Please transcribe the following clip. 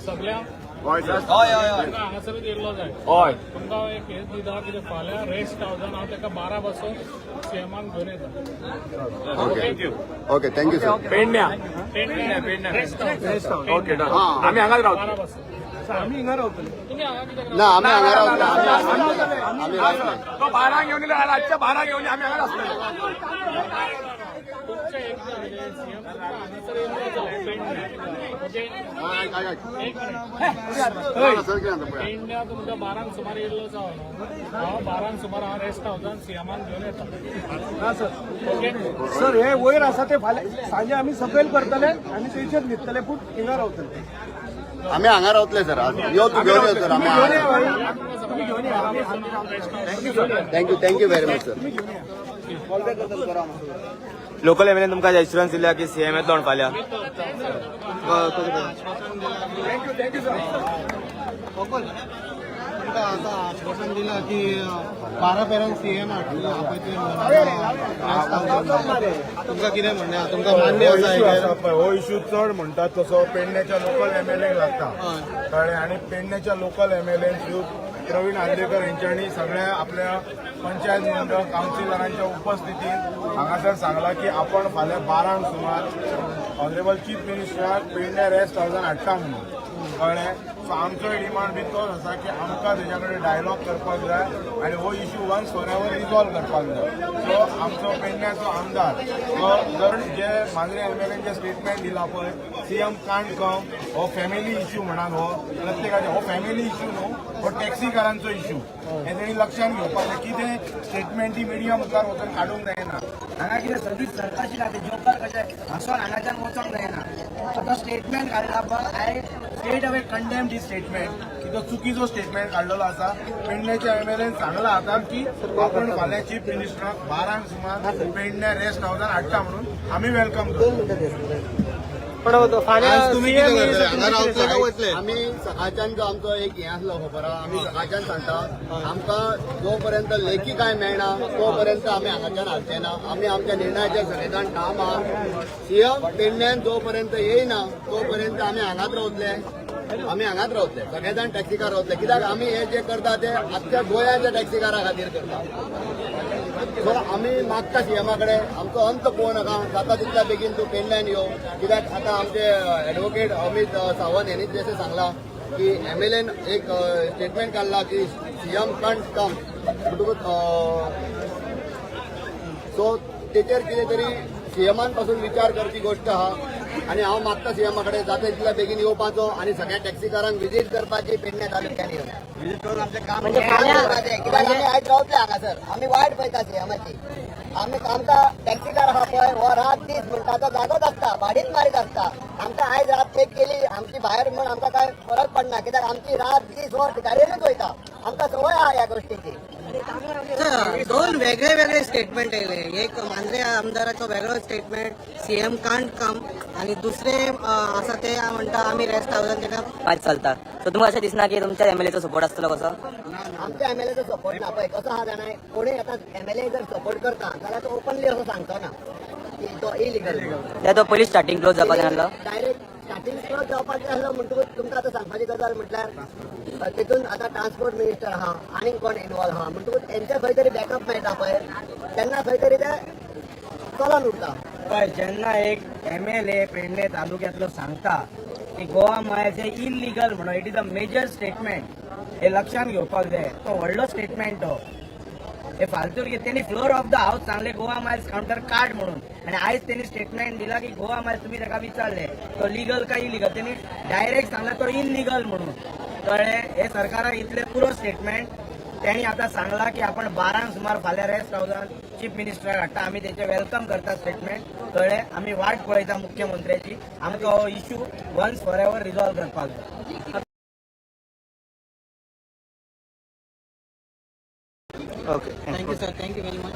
सगळ्या हय सर हांगासरूच येयल्लो जाय. हय तुमकां एक हेच दिता कितें फाल्यां रेस्ट हावजान हांव ताका 12 बसून सीएमान घेवन येता. ओके ओके थँक्यू सर पेडण्या रेस्ट हावस ओके डन आम्ही हांगाच 12 रावतो बसून आम्ही हिंगा रावतले. तुमी हांगा कित्याक ना आम्ही हांगा रावतले आम्ही रावतले तो 12 घेऊन येलो रातच्या 12 घेऊन आम्ही हांगा असतो. तुमचे एक सीएम हांगासर येयल्लो जाय पेडण्या. ओके एक मिनिट. पेडण्या तुमकां 12 सुमार येयल्लो जावं न्हू. हांव 12 सुमार हांव रेस्ट हावजान सीएमान घेवन येता. हा सर. ओके सर हे वयर आसा ते फाल्यां सांजे आम्ही सकयल करतले आणि थंयच्याच न्हिदतले पूण हिंगा रावतले. आम्ही हांगा रावतले सर यो तू घेऊन यो सर आम्ही thank you very much sir. Local MLA तुमकां एश्युरन्स दिल्या की सीएम येतलो म्हण फाल्यां. Thank you sir. तुमकां आतां आश्वासन दिलां की 12 पेरांक सीएम तुमकां कितें म्हणणें तुमकां मान्य आसा? हो इश्यू चड म्हणटात तसो पेडण्याच्या लोकल एमएलए लागता कळ्ळें आणि पेडण्याच्या लोकल एमएलए प्रवीण आंदेकर यांच्यानी सगळ्या आपल्या पंचायत मंडळ कावन्सिलरांच्या उपस्थितीत हांगासर सांगला की आपण फाल्यां 12 सुमार ऑनरेबल चीफ मिनिस्टराक पेडण्या रेस्ट हावजान हाडटा म्हणून कळ्ळें. सो आमचोय डिमांड बी तोच आसा की आमकां तेच्या कडेन डायलॉग करपाक जाय आनी हो issue once for ever resolve करपाक जाय. सो आमचो पेडण्याचो आमदार तो जर जे मांद्रे एमएलएन जे स्टेटमेंट दिला पळय सीएम कांट कम हो फॅमिली इश्यू म्हणान हो प्रत्येकाचे हो फॅमिली इश्यू न्हू हो टॅक्सीकारांचो इश्यू हे तेणी लक्षात घेवपाक जाय. कितें स्टेटमेंट ती मिडिया मुखार वचून काडूंक जायना. हांगा कितें सर्वीस सरकारची खातीर जोकर कशें हांसून हांगाच्यान वचोंक जायना. तो स्टेटमेंट काडला पळय I straight away condemn the statement की तो चुकीचो स्टेटमेंट काडलेलो आसा. पेडण्याच्या एमएलएन सांगला आता की आपण फाल्यां चीफ मिनिस्टराक 12 सुमार पेडण्या रेस्ट हावजान हाडटा म्हणून आम्ही वेलकम करतो. आम्ही सकाळच्यान जो आमचो एक हे आसलो खबर आहा आम्ही सकाळच्यान सांगता आमकां जो पर्यंत लेखी काय मेळना तो पर्यंत आम्ही हांगाच्यान हाडचे ना. आम्ही आमच्या निर्णयाचेर सगळेजाण ठाम आहा. सीएम पेडण्यान जो पर्यंत येयना तो पर्यंत आम्ही हांगाच रावतले. आम्ही हांगाच रावतले सगळेजाण टॅक्सीकार रावतले कित्याक आम्ही हे जे करता ते आख्ख्या गोंयाच्या टॅक्सीकारा खातीर करता. सो आम्ही मागता सीएमा कडेन आमचो अंत पळोवं नाका जाता तितल्या बेगीन तूं पेडण्यान यो. कित्याक आतां आमचे एडवोकेट अमित सावंत हेणी जशें सांगला की एमएलएन एक स्टेटमेंट काडला की सीएम कांट कम म्हणटकूच सो तेचेर कितें तरी सीएमान पासून विचार करची गोष्ट आहा. आणि हांव मागता सीएमा कडेन जाता तितल्या बेगीन येवपाचो आणि सगळ्या टॅक्सीकारांक विजीट करपाची पेडण्या तालुक्यान येवन विजीट करून आमचें काम कित्याक आमी आयज रावतले हांगासर. आमी वायट पळयता सीएमाची. आमकां टॅक्सीकार आहा पळय हो रात दीस म्हणटा तो जागोच आसता भाडीच मारीत आसता. आमकां आयज रात चेक केली आमची भायर म्हण आमकां काय फरक पडना कित्याक आमची रात दीस वर गाडयेनूच वयता. आमकां संवय आहा ह्या गोष्टीची. दोन वेगळे वेगळे स्टेटमेंट येयले. एक मांद्रे आमदाराचो वेगळो स्टेटमेंट सीएम कांट कम आणि दुसरे आसा ते म्हणटा आमी रेस्ट हावजान तेका पायत चलता. सो तुमकां अशें दिसना की तुमच्या एमएलएचो सपोर्ट आसतलो कसो? आमच्या एमएलएचो सपोर्ट ना पळय कसो आहा जाणाय कोणी आतां एमएलए जर सपोर्ट करता जाल्यार तो ओपनली असो सांगतो ना की तो इलिगल. तो पयलीं स्टार्टींग क्लोज जावपाक जाय आसलो. डायरेक्ट स्टार्टींग क्लोज जावपाक जाय आसलो म्हणटकूच तुमकां आतां सांगपाची गजाल म्हटल्यार तितून आतां ट्रान्सपोर्ट मिनिस्टर आहा आनीक कोण इनवॉल्व आहा म्हणटकूच तेंचे खंय तरी बॅकअप मेळटा पळय तेन्ना खंय तरी ते चलून उरता. पळय जेन्ना एक एमएलए पेडणे तालुक्यांतलो सांगता की गोवा मायल्स हे इलिगल म्हणून it is a major statement हे लक्षात घेवपाक जाय. तो व्हडलो स्टेटमेंट तो हे फालतूर तेणी फ्लोर ऑफ द हाऊस सांगले गोवा मायल्स काउंटर कार्ड म्हणून आणि आयज त्यांनी स्टेटमेंट दिला की गोवा मायल्स तुम्ही ताका विचारले तो लिगल काय इलिगल त्यांनी डायरेक्ट सांगला तो इलिगल म्हणून. कळ्ळें. हे सरकाराक इतले पुरो स्टेटमेंट त्यांनी आता सांगला की आपण 12 सुमार फाल्यां रेस्ट हावजान चीफ मिनिस्टराक हाडटा. आमी तेचे वेलकम करता स्टेटमेंट. कळ्ळें. आमी वाट पळयता मुख्यमंत्र्याची. आमकां हो issue once for ever resolve करपाक जाय. Okay thank you sir. Thank you very much.